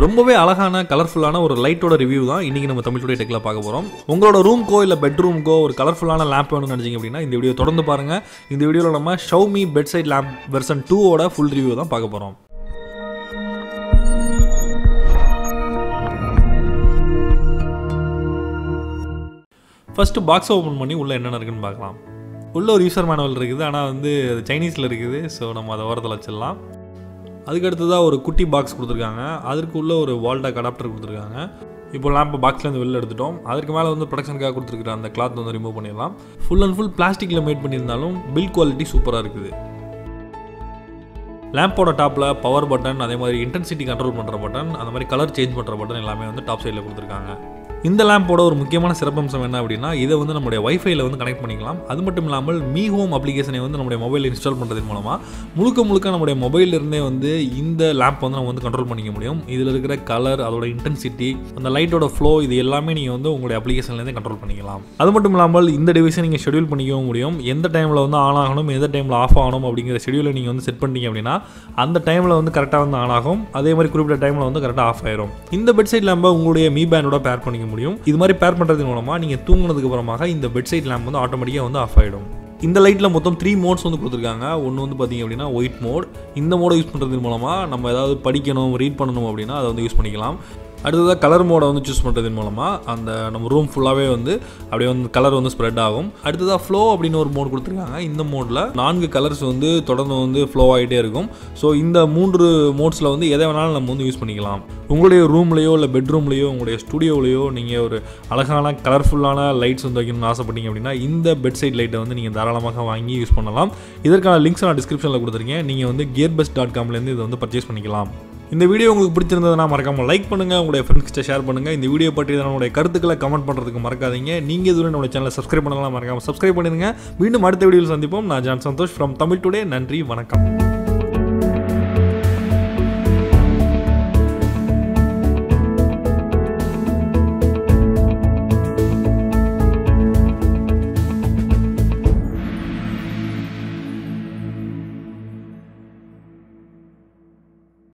ரொம்பவே அழகான கலர்ஃபுல்லான ஒரு லைட்டோட ரிவ்யூ தான் இன்னைக்கு நம்ம தமிழ் டுடே டெக்ல பார்க்க போறோம். உங்களோட ரூம்க்கோ இல்ல பெட்ரூம்க்கோ ஒரு கலர்ஃபுல்லான லேம்ப் வேணும்னு நினைச்சீங்க அப்படின்னா இந்த வீடியோ தொடர்ந்து பாருங்க. இந்த வீடியோல நம்ம Mi Bedside லேம்ப் வெர்ஷன் 2 ஓட ஃபுல் ரிவ்யூ தான் பார்க்க போறோம். ஃபர்ஸ்ட் பாக்ஸ் ஓபன் பண்ணி உள்ள என்னென்ன இருக்குன்னு பார்க்கலாம். உள்ள ஒரு யூசர் மேனுவல் இருக்குது, ஆனால் வந்து சைனீஸில் இருக்குது. ஸோ நம்ம அதை ஓரத்தில் வச்சிடலாம். அதுக்கு அடுத்ததாக ஒரு குட்டி பாக்ஸ் கொடுத்துருக்காங்க. அதற்கு உள்ள ஒரு வால்டாக் அடாப்டர் கொடுத்துருக்காங்க. இப்போ லேம்பை பாக்ஸ்லேருந்து வெளில எடுத்துட்டோம். அதற்கு மேலே வந்து ப்ரொடக்ஷனுக்காக கொடுத்துருக்குற அந்த கிளாத் வந்து ரிமூவ் பண்ணிடலாம். ஃபுல் அண்ட் ஃபுல் பிளாஸ்டிக்கில் மேட் பண்ணியிருந்தாலும் பில் குவாலிட்டி சூப்பராக இருக்குது. லேம்போட டாப்பில் பவர் பட்டன், அதே மாதிரி இன்டென்சிட்டி கண்ட்ரோல் பண்ணுற பட்டன், அந்த மாதிரி கலர் சேஞ்ச் பண்ணுற பட்டன் எல்லாமே வந்து டாப் சைடில் கொடுத்துருக்காங்க. இந்த லேம்போட ஒரு முக்கியமான சிறப்பம்சம் என்ன அப்படின்னா, இதை வந்து நம்மளுடைய வைஃபைல வந்து கனெக்ட் பண்ணிக்கலாம். அது மட்டும் இல்லாமல் மீ ஹோம் அப்ளிகேஷனை வந்து நம்முடைய மொபைலில் இன்ஸ்டால் பண்ணுறதன் மூலமாக முழுக்க நம்முடைய மொபைலிருந்தே வந்து இந்த லேம்ப் வந்து நம்ம வந்து கண்ட்ரோல் பண்ணிக்க முடியும். இதில் இருக்கிற கலர், அதோட இன்டென்சிட்டி, அந்த லைட்டோட ஃப்ளோ, இது எல்லாமே நீங்கள் வந்து உங்களுடைய அப்ளிகேஷன்லேருந்தே கண்ட்ரோல் பண்ணிக்கலாம். அது மட்டும் இல்லாமல் இந்த டிவைஸை நீங்கள் ஷெடியூல் பண்ணிக்கவும் முடியும். எந்த டைமில் வந்து ஆன் ஆகணும், எந்த டைமில் ஆஃப் ஆகணும் அப்படிங்கிற ஷெடியூலை நீங்கள் வந்து செட் பண்ணிட்டீங்க அப்படின்னா அந்த டைமில் வந்து கரெக்டாக வந்து ஆன் ஆகும். அதே மாதிரி குறிப்பிட்ட டைமில் வந்து கரெக்டாக ஆஃப் ஆயிரும். இந்த பெட்சைட் லேம்பை உங்களுடைய மீ பேண்டோட பேர் பண்ணிக்க முடியும். இது மாதிரி பேர் பண்ணுறது மூலமாக நீங்கள் தூங்குனதுக்கு அப்புறமாக இந்த பெட்சைட் லேம்ப் வந்து ஆட்டோமேட்டிக்காக வந்து ஆஃப் ஆகிடும். இந்த லைட்டில் மொத்தம் 3 மோட்ஸ் வந்து கொடுத்துருக்காங்க. ஒன்று வந்து பார்த்திங்க அப்படின்னா ஒயிட் மோட். இந்த மோடை யூஸ் பண்ணுறது மூலமாக நம்ம ஏதாவது படிக்கணும், ரீட் பண்ணணும் அப்படின்னா அதை வந்து யூஸ் பண்ணிக்கலாம். அடுத்ததாக கலர் மோடை வந்து சூஸ் பண்ணுறதன் மூலமாக அந்த நம்ம ரூம் ஃபுல்லாகவே வந்து அப்படியே வந்து கலர் வந்து ஸ்ப்ரெட் ஆகும். அடுத்ததாக ஃப்ளோ அப்படின்னு ஒரு மோட் கொடுத்துருக்காங்க. இந்த மோடில் 4 கலர்ஸ் வந்து தொடர்ந்து வந்து ஃப்ளோ ஆகிட்டே இருக்கும். ஸோ இந்த 3 மோட்ஸில் வந்து எதை வேணாலும் நம்ம வந்து யூஸ் பண்ணிக்கலாம். உங்களுடைய ரூம்லேயோ இல்லை பெட்ரூம்லேயோ உங்களுடைய ஸ்டுடியோவிலையோ நீங்கள் ஒரு அழகான கலர்ஃபுல்லான லைட்ஸ் வந்து வைக்கணும்னு ஆசைப்பட்டீங்க அப்படின்னா இந்த பெட்சைட் லைட்டை வந்து நீங்கள் தாராளமாக வாங்கி யூஸ் பண்ணலாம். இதற்கான லிங்க்ஸ் நான் டிஸ்கிரிப்ஷனில் கொடுத்துருக்கேன். நீங்கள் வந்து gearbest.com-லேருந்து இதை வந்து பர்ச்சேஸ் பண்ணிக்கலாம். இந்த வீடியோ உங்களுக்கு பிடிச்சிருந்ததுன்னா மறக்காமல் லைக் பண்ணுங்கள், உங்களுடைய ஃப்ரெண்ட்ஸ்கிட்ட ஷேர் பண்ணுங்கள். இந்த வீடியோ பற்றி உங்களுடைய கருத்துக்களை கமெண்ட் பண்ணுறதுக்கு மறக்காதீங்க. நீங்கள் இதுவரை நம்மளுடைய சேனலை சப்ஸ்கிரைப் பண்ணலாம், மறக்காமல் சப்ஸ்கிரைப் பண்ணிடுங்க. மீண்டும் அடுத்த வீடியோவில் சந்திப்போம். நான் John Santhosh from Tamil today. நன்றி, வணக்கம்.